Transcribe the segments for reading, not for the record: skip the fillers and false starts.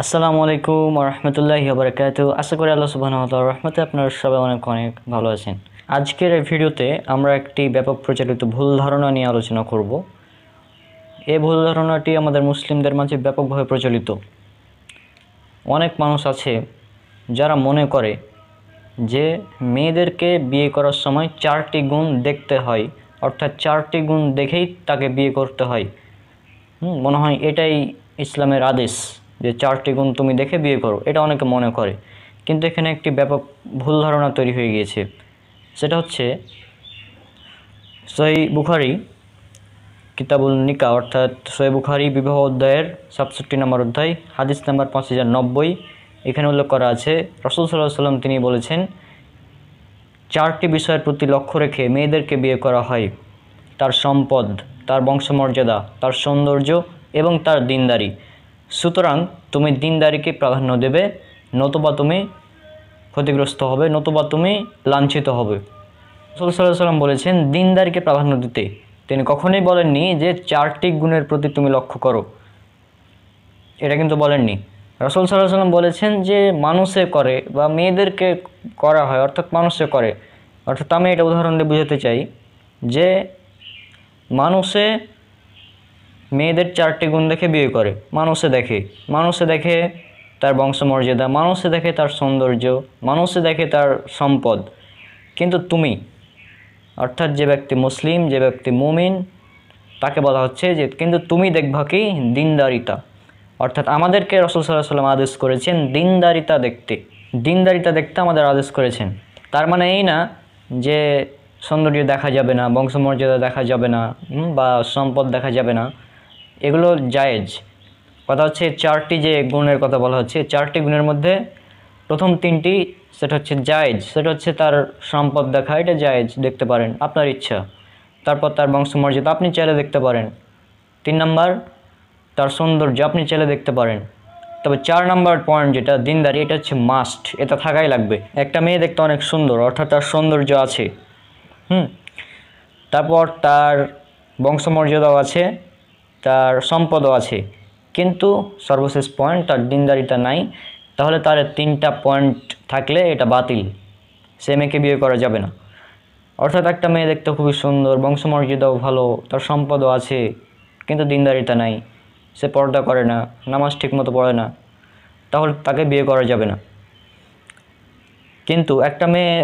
আসসালামু আলাইকুম ওয়া রাহমাতুল্লাহি ওয়া বারাকাতুহু। আশা করি আল্লাহ সুবহানাহু ওয়া তাআলার রহমতে আপনারা সবাই অনেক ভালো আছেন। আজকের এই ভিডিওতে আমরা একটি ব্যাপক প্রচলিত ভুল ধারণা নিয়ে আলোচনা করব। এই ভুল ধারণাটি আমাদের মুসলিমদের মাঝে ব্যাপকভাবে প্রচলিত। অনেক মানুষ আছে যারা মনে করে যে মেয়েদেরকে বিয়ে করার সময় 4টি গুণ দেখতে হয়, অর্থাৎ 4টি গুণ দেখেই তাকে বিয়ে করতে হয়। মনে হয় এটাই ইসলামের আদেশ যে 4টি গুণ তুমি দেখে বিয়ে করো, এটা অনেকে মনে করে। কিন্তু এখানে একটি ব্যাপক ভুল ধারণা তৈরি হয়ে গিয়েছে। সেটা হচ্ছে সহিহ বুখারী কিতাবুল নিকাহ, অর্থাৎ সহিহ বুখারী বিবাহ অধ্যায়ের 67 নম্বর অধ্যায়, হাদিস নাম্বার 5090। এখানে উল্লেখ করা আছে রাসূল সাল্লাল্লাহু আলাইহি ওয়াসাল্লাম তিনি বলেছেন, 4টি বিষয়ের প্রতি লক্ষ্য রেখে মেয়েদেরকে বিয়ে করা হয়: তার সম্পদ, তার বংশমর্যাদা, তার সৌন্দর্য এবং তার দিনদারি। সুতরাং তুমি দিনদারিকে প্রাধান্য দেবে, নতুবা তুমি ক্ষতিগ্রস্ত হবে, নতুবা তুমি লাঞ্ছিত হবে। রাসূল সাল্লাল্লাহু আলাইহি ওয়াসাল্লাম বলেছেন দিনদারিকে প্রাধান্য দিতে। তিনি কখনোই বলেননি যে 4টি গুণের প্রতি তুমি লক্ষ্য করো, এটা কিন্তু বলেননি। রাসূল সাল্লাল্লাহু আলাইহি ওয়াসাল্লাম বলেছেন যে মানুষে করে বা মেয়েদেরকে করা হয়, অর্থাৎ মানুষে করে। অর্থাৎ আমি এটা উদাহরণ দিয়ে বোঝাতে চাই যে মানুষে মেয়েদের 4টি গুণ দেখে বিয়ে করে। মানুষে দেখে তার বংশমর্যাদা, মানুষে দেখে তার সৌন্দর্য, মানুষে দেখে তার সম্পদ। কিন্তু তুমি, অর্থাৎ যে ব্যক্তি মুসলিম, যে ব্যক্তি মুমিন, তাকে বলা হচ্ছে যে কিন্তু তুমি দেখবা কি দিনদারিতা। অর্থাৎ আমাদেরকে রাসূল সাল্লাল্লাহু আলাইহি ওয়াসাল্লাম আদেশ করেছেন দিনদারিতা দেখতে আমাদের আদেশ করেছেন। তার মানে এই না যে সৌন্দর্য দেখা যাবে না, বংশমর্যাদা দেখা যাবে না, বা সম্পদ দেখা যাবে না, এগুলো জায়েজ। কথা হচ্ছে 4টি যে গুণের কথা বলা হচ্ছে, 4টি গুণের মধ্যে প্রথম 3টি সেটা হচ্ছে জায়েজ। সেটা হচ্ছে তার সম্পদ দেখা, এটা জায়েজ, দেখতে পারেন, আপনার ইচ্ছা। তারপর তার বংশমর্যাদা আপনি চাইলে দেখতে পারেন। 3 নাম্বার তার সৌন্দর্য, আপনি চাইলে দেখতে পারেন। তবে 4 নাম্বার পয়েন্ট যেটা দিনদারি, এটা হচ্ছে মাস্ট, এটা থাকাই লাগবে। একটা মেয়ে দেখতে অনেক সুন্দর, অর্থাৎ তার সৌন্দর্য আছে, তারপর তার বংশমর্যাদাও আছে, তার সম্পদও আছে, কিন্তু সর্বশেষ পয়েন্ট তার দিনদারিতা নাই। তাহলে তার 3টা পয়েন্ট থাকলে এটা বাতিল, সে মেয়েকে বিয়ে করা যাবে না। অর্থাৎ একটা মেয়ে দেখতে খুবই সুন্দর, বংশমর্যাদাও ভালো, তার সম্পদও আছে, কিন্তু দিনদারিতা নাই, সে পর্দা করে না, নামাজ ঠিকমতো পড়ে না, তাহলে তাকে বিয়ে করা যাবে না। কিন্তু একটা মেয়ে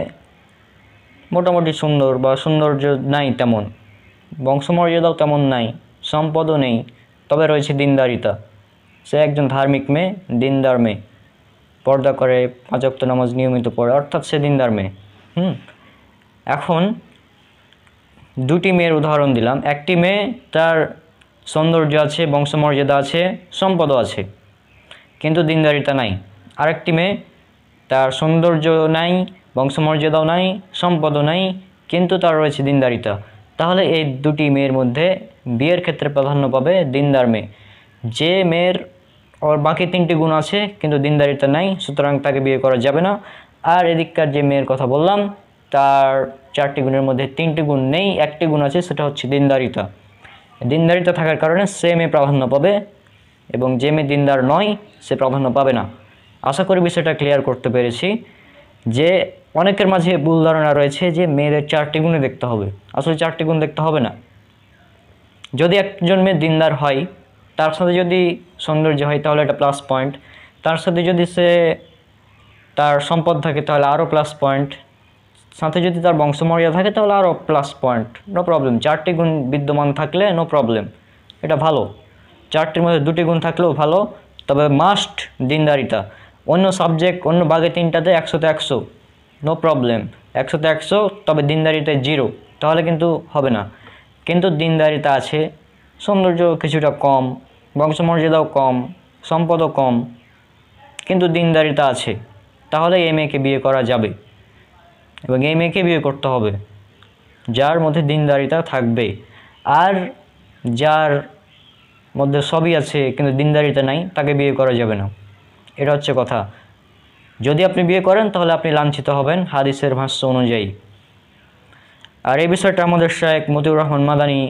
মোটামুটি সুন্দর বা সৌন্দর্য নাই তেমন, বংশমর্যাদাও তেমন নাই, সম্পদও নেই, তবে রয়েছে দিনদারিতা, সে একজন ধার্মিক মেয়ে, দিনদার মেয়ে, পর্দা করে, 5 ওয়াক্ত নামাজ নিয়মিত পড়ে, অর্থাৎ সে দিনদার মেয়ে। এখন 2টি মেয়ের উদাহরণ দিলাম। একটি মেয়ে তার সৌন্দর্য আছে, বংশমর্যাদা আছে, সম্পদও আছে, কিন্তু দিনদারিতা নাই। আরেকটি মেয়ে তার সৌন্দর্য নাই, বংশমর্যাদাও নাই, সম্পদও নাই, কিন্তু তার রয়েছে দিনদারিতা। তাহলে এই 2টি মেয়ের মধ্যে বিয়ের ক্ষেত্রে প্রাধান্য পাবে দিনদার মেয়ে। যে মেয়ের ওর বাকি 3টি গুণ আছে কিন্তু দিনদারিতা নাই, সুতরাং তাকে বিয়ে করা যাবে না। আর এদিককার যে মেয়ের কথা বললাম, তার 4টি গুণের মধ্যে 3টি গুণ নেই, 1টি গুণ আছে, সেটা হচ্ছে দিনদারিতা। দিনদারিতা থাকার কারণে সে মেয়ে প্রাধান্য পাবে, এবং যে মেয়ে দিনদার নয় সে প্রাধান্য পাবে না। আশা করি বিষয়টা ক্লিয়ার করতে পেরেছি। যে অনেকের মাঝে ভুল ধারণা রয়েছে যে মেয়েদের 4টি গুণে দেখতে হবে, আসলে 4টি গুণ দেখতে হবে না। যদি একজন মেয়ে দিনদার হয়, তার সাথে যদি সৌন্দর্য হয় তাহলে এটা প্লাস পয়েন্ট, তার সাথে যদি তার সম্পদ থাকে তাহলে আরও প্লাস পয়েন্ট, সাথে যদি তার বংশমর্যাদা থাকে তাহলে আরও প্লাস পয়েন্ট, নো প্রবলেম। 4টি গুণ বিদ্যমান থাকলে নো প্রবলেম, এটা ভালো। 4টির মধ্যে 2টি গুণ থাকলেও ভালো, তবে মাস্ট দিনদারিতা। অন্য সাবজেক্ট, অন্য বাগে 3টাতে 100তে 100, নো প্রবলেম, 100তে 100, তবে দিনদারিতায় 0, তাহলে কিন্তু হবে না। কিন্তু দিনদারিতা আছে, সৌন্দর্য কিছুটা কম, বংশমর্যাদাও কম, সম্পদও কম, কিন্তু দিনদারিতা আছে, তাহলে এই মেয়েকে বিয়ে করা যাবে, এবং এই মেয়েকে বিয়ে করতে হবে যার মধ্যে দিনদারিতা থাকবে। আর যার মধ্যে সবই আছে কিন্তু দিনদারিতা নাই, তাকে বিয়ে করা যাবে না। এটা হচ্ছে কথা। যদি আপনি বিয়ে করেন তাহলে আপনি লাঞ্ছিত হবেন হাদিসের ভাষ্য অনুযায়ী। আর এই বিষয়টা আমাদের শায়েখ মতিউর রহমান মাদানী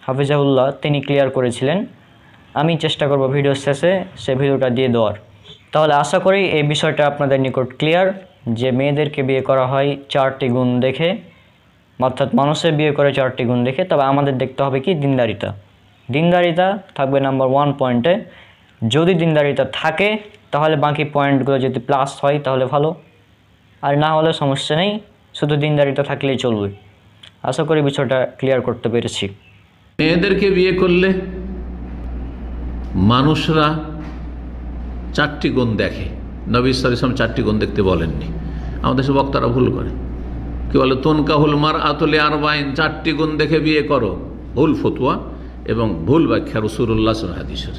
হাফিজাহুল্লাহ তিনি ক্লিয়ার করেছিলেন। আমি চেষ্টা করব ভিডিওর শেষে সে ভিডিওটা দিয়ে দেওয়ার। তাহলে আশা করি এই বিষয়টা আপনাদের নিকট ক্লিয়ার যে মেয়েদেরকে বিয়ে করা হয় 4টি গুণ দেখে, অর্থাৎ মানুষের বিয়ে করে 4টি গুণ দেখে। তবে আমাদের দেখতে হবে কি দিনদারিতা। দিনদারিতা থাকবে নাম্বার 1 পয়েন্টে। যদি দিনদারিতা থাকে তাহলে বাকি পয়েন্টগুলো যদি প্লাস হয় তাহলে ভালো, আর না হলে সমস্যা নেই, শুধু দিনদারিতা থাকলেই চলবে। আশা করি বিষয়টা ক্লিয়ার করতে পেরেছি। মেয়েদেরকে বিয়ে করলে মানুষরা 4টি গুণ দেখে। নবী সাল্লাল্লাহু আলাইহি ওয়াসাল্লাম 4টি গুণ দেখতে বলেননি। আমাদের সব বক্তারা ভুল করে, কি বলে তুনকাহুল মারআতু লিআরবাইন, 4টি গুণ দেখে বিয়ে করো। ভুল ফতোয়া এবং ভুল ব্যাখ্যা রাসূলুল্লাহ সাল্লাল্লাহু আলাইহি হাদিসের।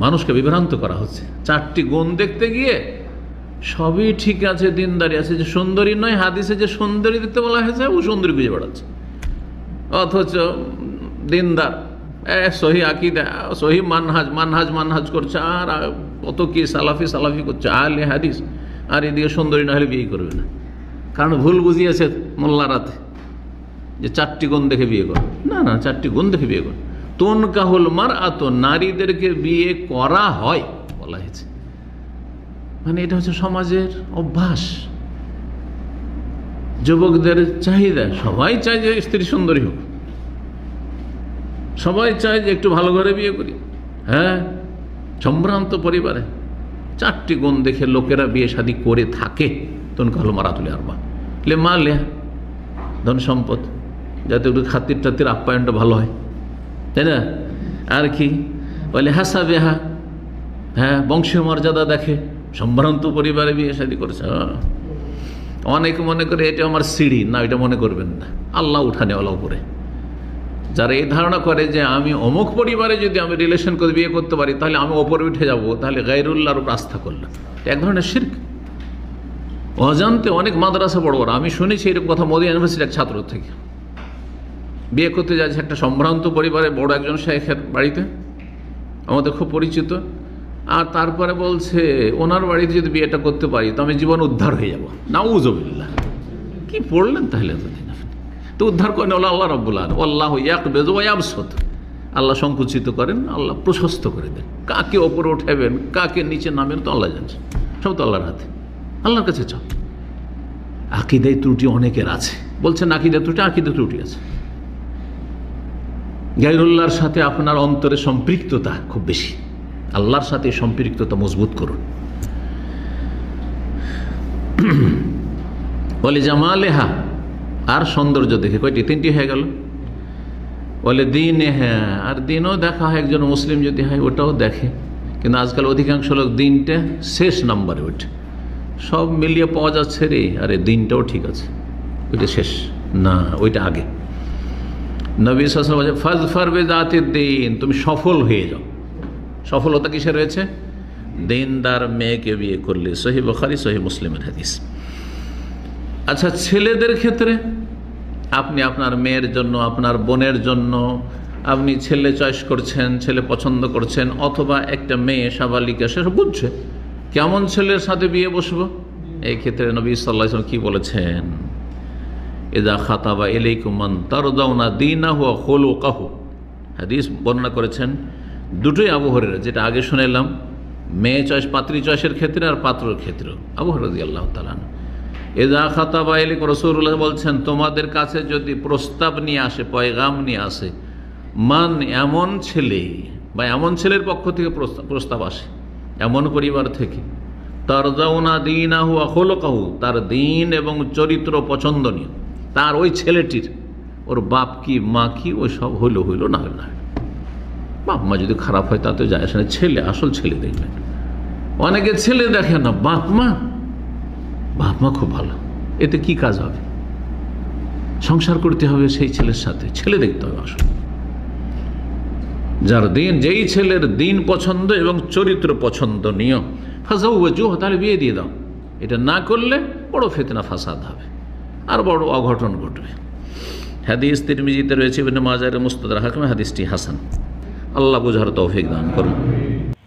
মানুষকে বিভ্রান্ত করা হচ্ছে। 4টি গুণ দেখতে গিয়ে সবই ঠিক আছে, দিনদারি আছে, যে সুন্দরী নয়, হাদিসে যে সুন্দরী দেখতে বলা হয়েছে ও সুন্দরী খুঁজে বেড়াচ্ছে, অথচ দিনদার, সহি আকিদা, সহি মানহাজ করছে, আর কত কি সালাফি করছে, আহলে হাদিস, আর এদিকে সুন্দরী না হলে বিয়ে করবে না। কারণ ভুল বুঝিয়েছে মোল্লারাতে যে 4টি গুণ দেখে বিয়ে করো। না, 4টি গুণ দেখে বিয়ে করো। তুনকাহুল মারআত, নারীদেরকে বিয়ে করা হয় বলা হয়েছে, মানে এটা হচ্ছে সমাজের অভ্যাস, যুবকদের চাহিদা। সবাই চায় যে স্ত্রী সুন্দরী হোক, সবাই চায় যে একটু ভালো ঘরে বিয়ে করি। হ্যাঁ, সম্ভ্রান্ত পরিবারে 4টি গুণ দেখে লোকেরা বিয়ে শাদী করে থাকে। তুনকাহুল মারআতু লিআরবাইন, লিমালিহা, ধন সম্পদ, যাতে একটু খাতির টাতির আপ্যায়নটা ভালো হয়, তাই না? আর কি বলে হাসাবেহা, হ্যাঁ, বংশীয় মর্যাদা দেখে। সম্ভ্রান্ত পরিবারে বিয়ে শাদী করেছে। অনেকে মনে করে এটা আমার সিঁড়ি, না এটা মনে করবেন না, আল্লাহ উঠানেওয়ালা উপরে। যারা এই ধারণা করে যে আমি অমুক পরিবারে যদি আমি রিলেশন করে বিয়ে করতে পারি তাহলে আমি ওপরে উঠে যাব, তাহলে গায়রুল্লাহর উপর আস্থা করলাম, এক ধরনের শিরক। অজান্তে অনেক মাদ্রাসা বড় বড়, আমি শুনেছি এরকম কথা মদিনা ইউনিভার্সিটির এক ছাত্র থেকে, বিয়ে করতে যাচ্ছে একটা সম্ভ্রান্ত পরিবারে বড় একজন শেখের বাড়িতে, আমাদের খুব পরিচিত। আর তারপরে বলছে ওনার বাড়িতে যদি বিয়েটা করতে পারি তো আমি জীবন উদ্ধার হয়ে যাব। নাউযুবিল্লাহ, কি পড়লেন তাহলে এতদিন আপনি? তো উদ্ধার করেন আল্লাহ রাব্বুল আলামিন। আল্লাহু ইয়াকবিযু ওয়া ইয়াবসুত, আল্লাহ সংকুচিত করেন, আল্লাহ প্রশস্ত করে দেন। কাকে ওপরে উঠাবেন, কাকে নিচে নামেন তো আল্লাহ জানেন, সব তো আল্লাহর হাতে। আল্লাহর কাছে চাও। আকীদায় ত্রুটি অনেকের আছে, বলছেন আকীদায় ত্রুটি আছে। গায়রুল্লাহর সাথে আপনার অন্তরে সম্পৃক্ততা খুব বেশি, আল্লাহর সাথে সম্পৃক্ততা মজবুত করুন। বলে জামালেহা, আর সৌন্দর্য দেখে, কয়টি? 3টি হয়ে গেল। বলে দিনে, হ্যাঁ, আর দিনও দেখা হয়, একজন মুসলিম যদি হয় ওটাও দেখে। কিন্তু আজকাল অধিকাংশ লোক দিনটা শেষ নাম্বারে ওঠে, সব মিলিয়ে পাওয়া যাচ্ছে রে, আরে দিনটাও ঠিক আছে, ওইটা শেষ না, ওইটা আগে। নবী সাল্লাল্লাহু আলাইহি ওয়াসাল্লাম বলে ফাজফার বিযাতিদ দ্বীন, তুমি সফল হয়ে যাও। সফলতা কিসে রয়েছে? দিনদার মেয়েকে বিয়ে করলে। সহিহ বুখারী, সহিহ মুসলিমের হাদিস। আচ্ছা, ছেলেদের ক্ষেত্রে আপনি আপনার মেয়ের জন্য, আপনার বোনের জন্য আপনি ছেলে চয়েস করছেন, ছেলে পছন্দ করছেন, অথবা একটা মেয়ে সাবালিকা, সে বুঝছে কেমন ছেলের সাথে বিয়ে বসবো। এই ক্ষেত্রে নবী সাল্লাল্লাহু আলাইহি ওয়াসাল্লাম কি বলেছেন? ইযা খাতাবা ইলাইকুম মান তারদাউনা দীনাহু ওয়া খুলুকাহু, হাদিস বর্ণনা করেছেন দুটোই আবু হুরায়রা, যেটা আগে শুনেলাম, মেয়ে চয়েস, পাত্রী চয়েসের ক্ষেত্রে আর পাত্রর ক্ষেত্রে। আবু হুরায়রা রাদিয়াল্লাহু তাআলা আনহু, ইযা খাতাবা ইলাইকুম, রাসূলুল্লাহ বলছেন তোমাদের কাছে যদি প্রস্তাব নিয়ে আসে, পয়গাম নিয়ে আসে, মান, এমন ছেলে বা এমন ছেলের পক্ষ থেকে প্রস্তাব আসে, এমন পরিবার থেকে, তারদাউনা দীনাহু ওয়া খুলুকাহু, তার দিন এবং চরিত্র পছন্দনীয়, তার ওই ছেলেটির, ওর বাপ কি মা কি, ওই সব হইল না হইল না, বাপ মা যদি খারাপ হয় তাতে যায় আসে না, ছেলে, আসল ছেলে দেখবেন। অনেকে ছেলে দেখে না, বাপ মা খুব ভালো, এতে কি কাজ হবে? সংসার করতে হবে সেই ছেলের সাথে, ছেলে দেখতে হবে আসল, যার দিন, যেই ছেলের দিন পছন্দ এবং চরিত্র পছন্দনীয়। ফাজাওয়াজুহু, তাহলে বিয়ে দিয়ে দাও। এটা না করলে বড় ফিতনা ফাসাদ হবে, আর বড় অঘটন ঘটবে। হাদিস তিরমিজিতে রয়েছে, ইবনে মাজাহ এর মুস্তাদরাক হাকিমে হাদিসটি হাসান। আল্লাহ বুঝার তৌফিক দান করুন।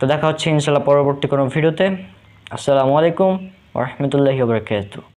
তো দেখা হচ্ছে ইনশাআল্লাহ পরবর্তী কোনো ভিডিওতে। আসসালামু আলাইকুম ওয়া রাহমাতুল্লাহি ওয়া বারাকাতুহু।